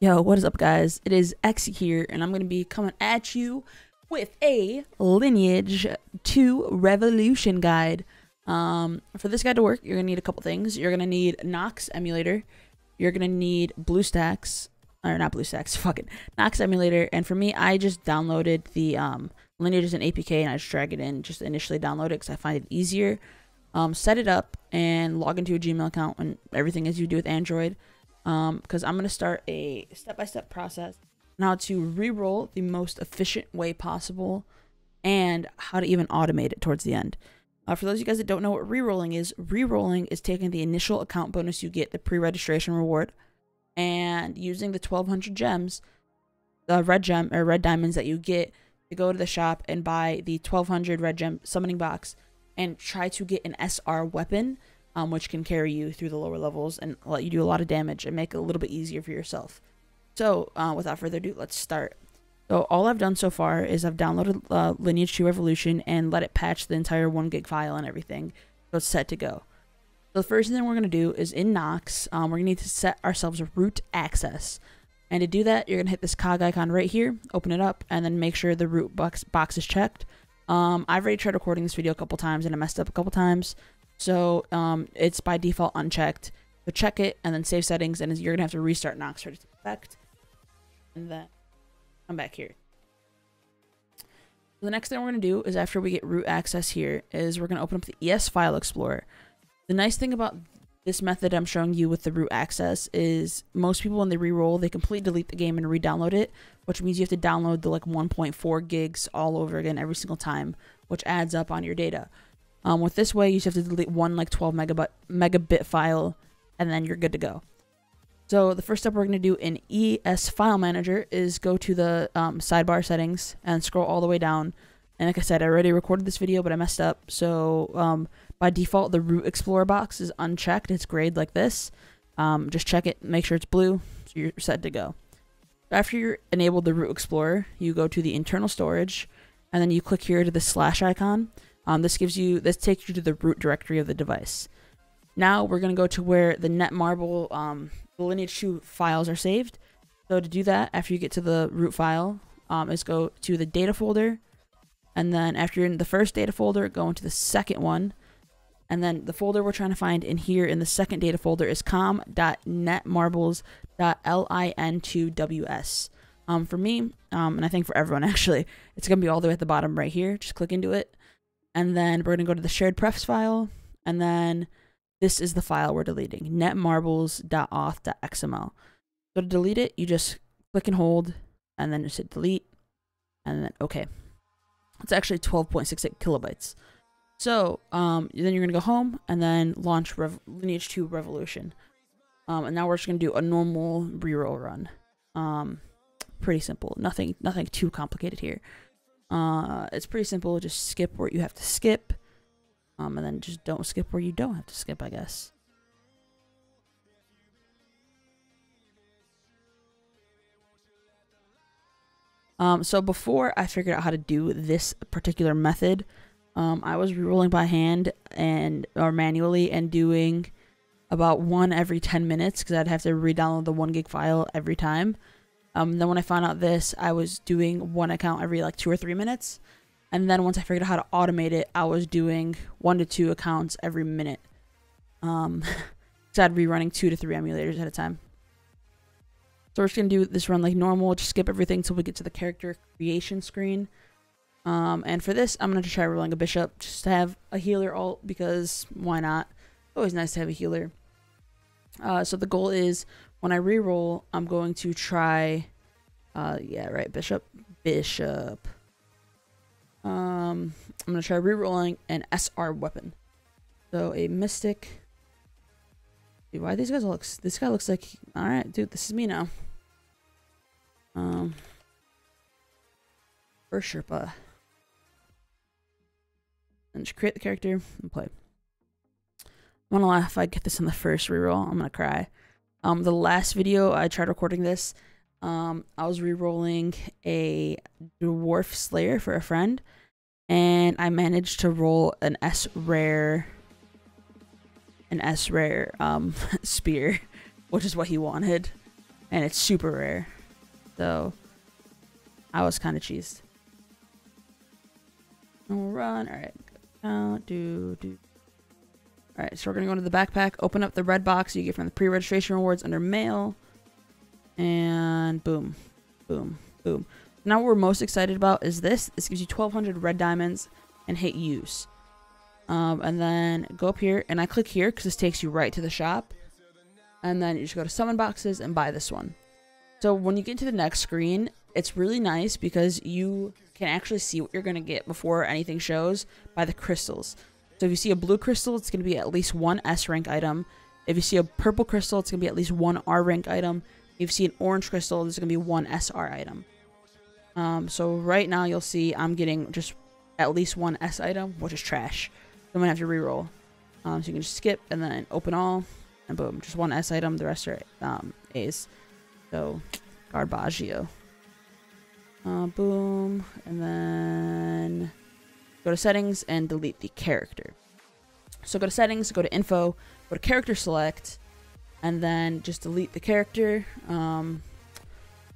Yo, what is up, guys? It is X here, and I'm going to be coming at you with a Lineage 2 Revolution guide. For this guide to work, you're going to need a couple things. You're going to need Nox emulator. You're going to need BlueStacks, or not BlueStacks, fucking Nox emulator. And for me, I just downloaded the Lineage as an APK, and I just drag it in, just initially download it because I find it easier. Set it up and log into a Gmail account and everything as you do with Android. Because I'm going to start a step-by-step process on how to re-roll the most efficient way possible and how to even automate it towards the end. For those of you guys that don't know what re-rolling is taking the initial account bonus you get, the pre-registration reward, and using the 1200 gems, the red diamonds that you get to go to the shop and buy the 1200 red gem summoning box and try to get an SR weapon, which can carry you through the lower levels and let you do a lot of damage and make it a little bit easier for yourself. So without further ado, let's start. So all I've done so far is I've downloaded Lineage 2 Revolution and let it patch the entire 1 gig file and everything. So it's set to go. So the first thing we're going to do is in Nox, we're going to need to set ourselves a root access. And to do that, you're going to hit this cog icon right here, open it up, and then make sure the root box is checked. I've already tried recording this video a couple times and I messed up a couple times. So it's by default unchecked. So check it and then save settings, and you're gonna have to restart Nox for it to effect. And then come back here. So the next thing we're gonna do is after we get root access here is we're gonna open up the ES file explorer. The nice thing about this method I'm showing you with the root access is most people when they re-roll, they completely delete the game and re-download it, which means you have to download the like 1.4 gigs all over again every single time, which adds up on your data. With this way, you just have to delete one like 12 megabit file, and then you're good to go. So the first step we're going to do in ES File Manager is go to the sidebar settings and scroll all the way down. And like I said, I already recorded this video, but I messed up. So by default, the root explorer box is unchecked. It's grayed like this. Just check it, make sure it's blue, so you're set to go. After you're enabled the root explorer, you go to the internal storage, and then you click here to the slash icon. This takes you to the root directory of the device. Now we're going to go to where the Netmarble, the Lineage 2 files are saved. So to do that, after you get to the root file, is go to the data folder. And then after you're in the first data folder, go into the second one. And then the folder we're trying to find in here in the second data folder is com.netmarbles.lin2ws. For me, and I think for everyone actually, it's going to be all the way at the bottom right here. Just click into it. And then we're going to go to the shared prefs file, and then this is the file we're deleting, netmarbles.auth.xml. So to delete it, you just click and hold, and then just hit delete, and then OK. It's actually 12.68 kilobytes. So then you're going to go home, and then launch Lineage 2 Revolution. And now we're just going to do a normal reroll run. Pretty simple, nothing too complicated here. It's pretty simple. Just skip where you have to skip, and then just don't skip where you don't have to skip, I guess. So before I figured out how to do this particular method, I was rerolling by hand or manually and doing about one every 10 minutes because I'd have to re-download the 1 gig file every time. Then when I found out this, I was doing one account every like 2 or 3 minutes. And then once I figured out how to automate it, I was doing 1 to 2 accounts every minute. So I'd be running 2 to 3 emulators at a time. So we're just going to do this run like normal. Just skip everything until we get to the character creation screen. And for this, I'm going to try rolling a bishop just to have a healer ult because why not? Always nice to have a healer. So the goal is when I reroll, I'm going to try, yeah, right, bishop. I'm going to try rerolling an SR weapon. So a mystic. Dude, why these guys look, this guy looks like, all right, dude, this is me now. First Sherpa. And just create the character and play. I'm gonna laugh if I get this in the first reroll. I'm gonna cry. The last video I tried recording this, I was rerolling a Dwarf Slayer for a friend, and I managed to roll an S-Rare spear, which is what he wanted. and it's super rare. So I was kind of cheesed. We'll run. All right. Count. Do. All right. So we're gonna go into the backpack. Open up the red box you get from the pre-registration rewards under mail. And boom, boom, boom. Now what we're most excited about is this. This gives you 1,200 red diamonds and hit use. And then go up here, and I click here because this takes you right to the shop. And then you just go to summon boxes and buy this one. So when you get to the next screen, it's really nice because you can actually see what you're going to get before anything shows by the crystals. So if you see a blue crystal, it's going to be at least one S rank item. If you see a purple crystal, it's going to be at least one R rank item. If you see an orange crystal, there's going to be one SR item. So right now you'll see I'm getting just at least one S item, which is trash. So I'm going to have to reroll. So you can just skip and then open all, and boom, just one S item. The rest are A's. So Garbaggio. Boom, and then go to settings and delete the character. So go to settings, go to info, go to character select, and then just delete the character. So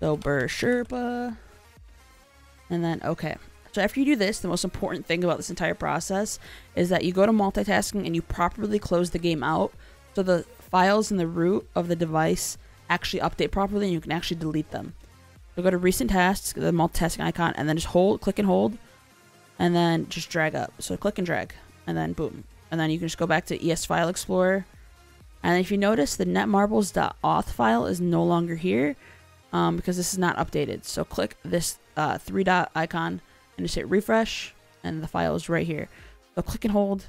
Sherpa, and then okay. So after you do this, the most important thing about this entire process is that you go to multitasking and you properly close the game out, so the files in the root of the device actually update properly and you can actually delete them. So go to recent tasks, the multitasking icon, and then just click and hold, and then just drag up. So click and drag, and then boom. And then you can just go back to ES File Explorer. And if you notice, the netmarbles.auth file is no longer here because this is not updated. So click this three dot icon and just hit refresh, and the file is right here. So click and hold,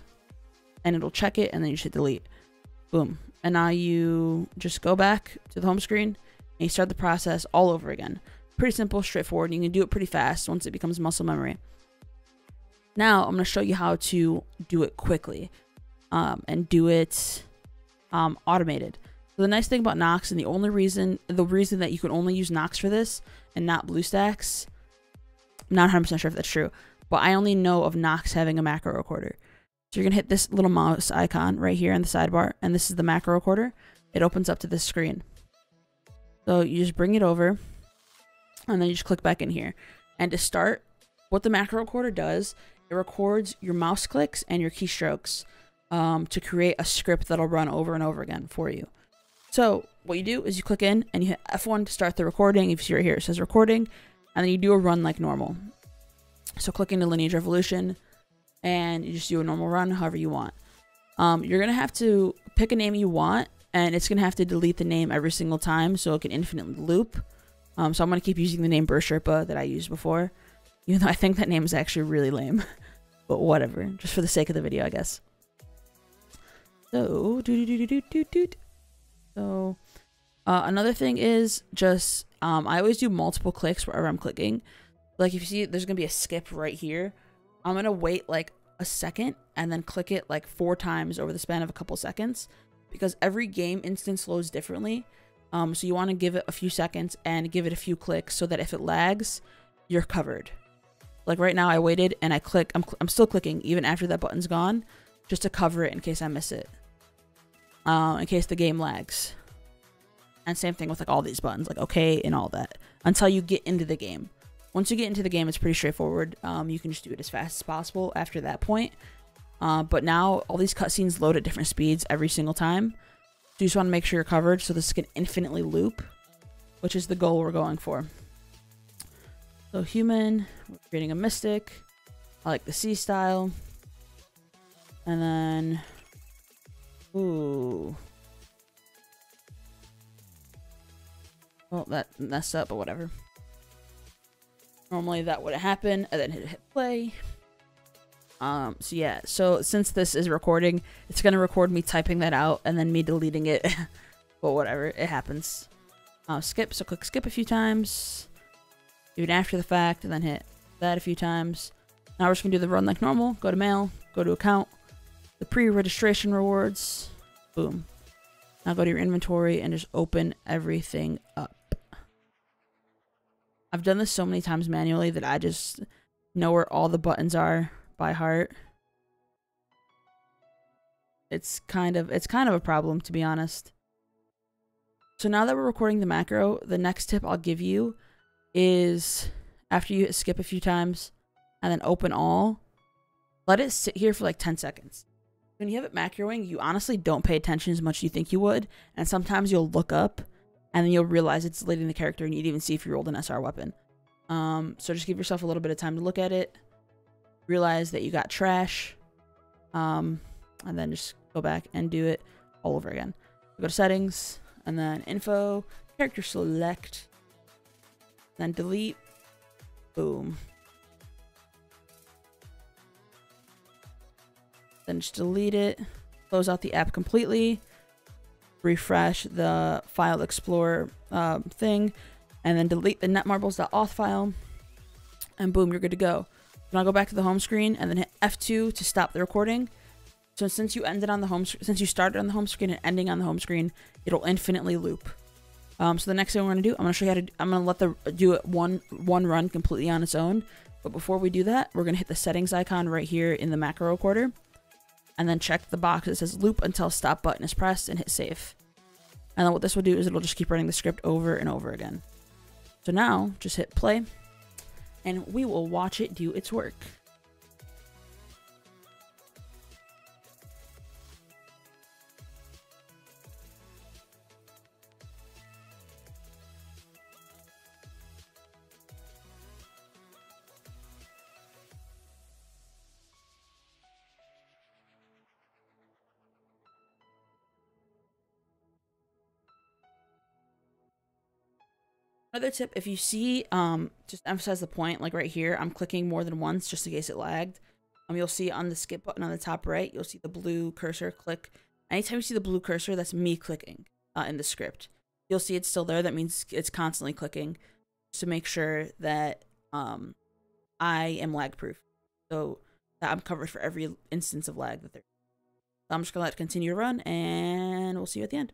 and it'll check it, and then you just hit delete. Boom. And now you just go back to the home screen, and you start the process all over again. Pretty simple, straightforward. You can do it pretty fast once it becomes muscle memory. Now I'm going to show you how to do it quickly and do it automated. So the nice thing about Nox, and the reason that you can only use Nox for this and not BlueStacks, I'm not 100% sure if that's true, but I only know of Nox having a macro recorder. So you're going to hit this little mouse icon right here in the sidebar, and this is the macro recorder. It opens up to this screen. So you just bring it over, and then you just click back in here. And to start, what the macro recorder does, it records your mouse clicks and your keystrokes to create a script that'll run over and over again for you. So what you do is you click in and you hit F1 to start the recording. If you see right here, it says recording, and then you do a run like normal. So click into Lineage Revolution, and you just do a normal run however you want. You're going to have to pick a name you want, and it's going to have to delete the name every single time so it can infinitely loop. So I'm going to keep using the name Sherpa that I used before, even though I think that name is actually really lame. But whatever, just for the sake of the video, I guess. So, So, another thing is just, I always do multiple clicks wherever I'm clicking. Like if you see, there's going to be a skip right here. I'm going to wait like a second and then click it like 4 times over the span of a couple seconds, because every game instance loads differently. So you want to give it a few seconds and give it a few clicks so that if it lags, you're covered. Like right now I waited and I click, I'm still clicking even after that button's gone, just to cover it in case I miss it. In case the game lags. And same thing with like all these buttons, like okay and all that, until you get into the game. Once you get into the game, it's pretty straightforward. You can just do it as fast as possible after that point. But now all these cutscenes load at different speeds every single time. So you just want to make sure you're covered so this can infinitely loop, which is the goal we're going for. So human, we're creating a mystic. I like the C style. And then, ooh. Well, that messed up, but whatever. Normally that would happen, and then hit play. So yeah, so since this is recording, it's gonna record me typing that out and then me deleting it. But whatever, it happens. Skip, so click skip a few times. Do it after the fact, and then hit that a few times. Now we're just gonna do the run like normal. Go to mail, go to account, the pre-registration rewards, boom. Now go to your inventory and just open everything up. I've done this so many times manually that I just know where all the buttons are by heart. It's kind of a problem, to be honest. So now that we're recording the macro, the next tip I'll give you is after you skip a few times and then open all, let it sit here for like 10 seconds. When you have it macroing, you honestly don't pay attention as much as you think you would. And sometimes you'll look up and then you'll realize it's deleting the character and you'd even see if you rolled an SR weapon. So just give yourself a little bit of time to look at it. Realize that you got trash. And then just go back and do it all over again. Go to settings and then info, character select, then delete. Boom. Then just delete it, close out the app completely, refresh the file explorer thing, and then delete the netmarbles.auth file, and boom, you're good to go. Now go back to the home screen and then hit F2 to stop the recording. So since you ended on the since you started on the home screen and ending on the home screen, it'll infinitely loop. So the next thing we're gonna do, I'm gonna show you how to. I'm gonna let do it one run completely on its own. But before we do that, we're gonna hit the settings icon right here in the macro recorder, and then check the box that says loop until stop button is pressed and hit save. And then what this will do is it'll just keep running the script over and over again. So now just hit play, and we will watch it do its work. Another tip, if you see, just emphasize the point, like right here, I'm clicking more than once just in case it lagged. You'll see on the skip button on the top right, you'll see the blue cursor click. Anytime you see the blue cursor, that's me clicking in the script. You'll see it's still there. That means it's constantly clicking to make sure that I am lag proof. So that I'm covered for every instance of lag that there. So I'm just going to let it continue to run, and we'll see you at the end.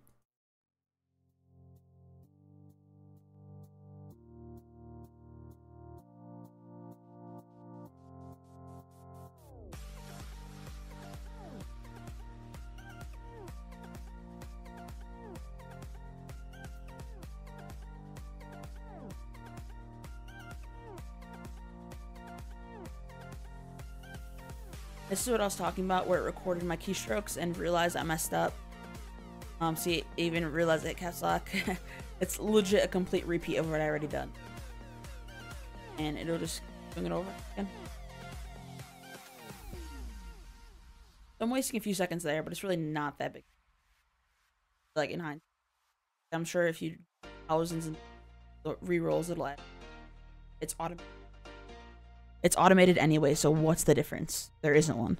This is what I was talking about, where it recorded my keystrokes and realized I messed up. See, even realized I hit caps lock. It's legit a complete repeat of what I already done. And it'll just bring it over again. So I'm wasting a few seconds there, but it's really not that big. Like in hindsight. I'm sure if you thousands of rerolls, it'll add. It's automated. It's automated anyway, so what's the difference? There isn't one.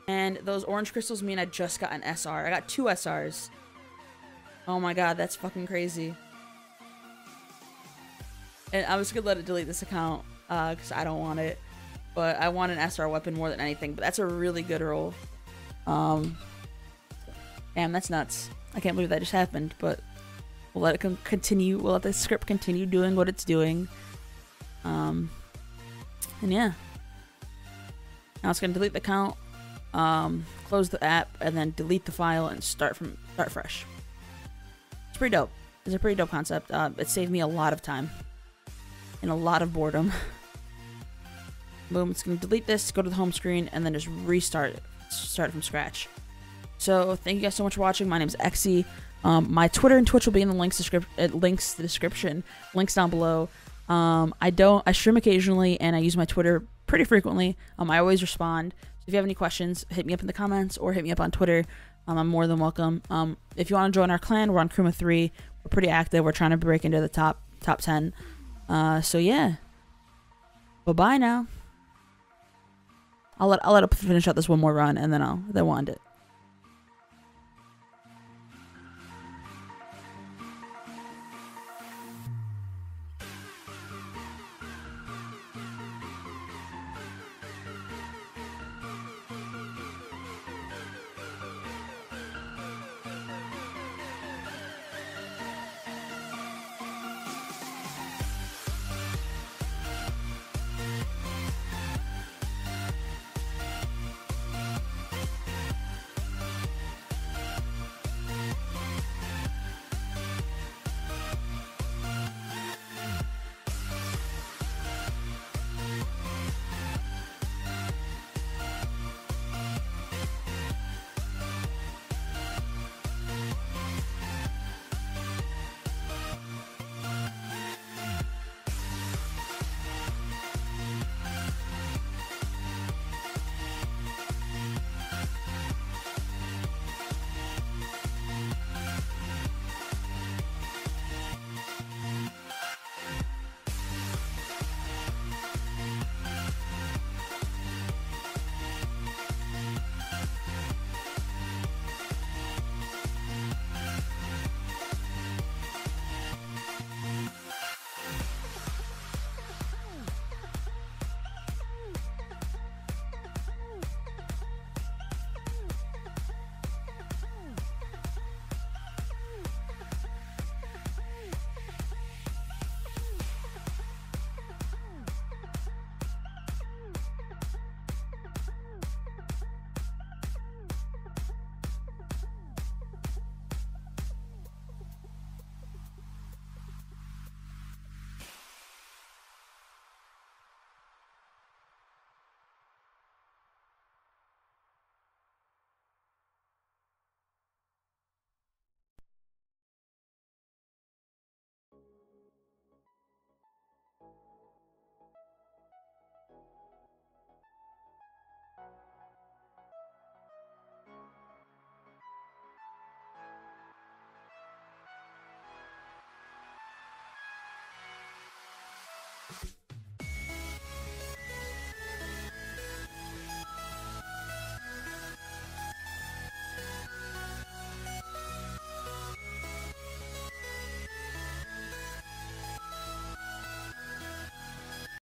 And those orange crystals mean I just got an SR. I got 2 SRs. Oh my god, that's fucking crazy. And I was gonna let it delete this account, because I don't want it. But I want an SR weapon more than anything. But that's a really good roll. Damn, that's nuts. I can't believe that just happened, but we'll let it continue. We'll let the script continue doing what it's doing. And yeah. Now it's gonna delete the account. Close the app and then delete the file and start fresh. It's pretty dope. It's a pretty dope concept. It saved me a lot of time and a lot of boredom. Boom, it's gonna delete this, go to the home screen, and then just restart it. Start from scratch. So thank you guys so much for watching. My name is Exy. My Twitter and Twitch will be in the links description, links down below. I stream occasionally and I use my Twitter pretty frequently. I always respond. If you have any questions, hit me up in the comments or hit me up on Twitter. I'm more than welcome. If you want to join our clan, we're on Kruma 3. We're pretty active. We're trying to break into the top 10. So yeah. Bye-bye now. I'll let it finish out this one more run and then we'll end it.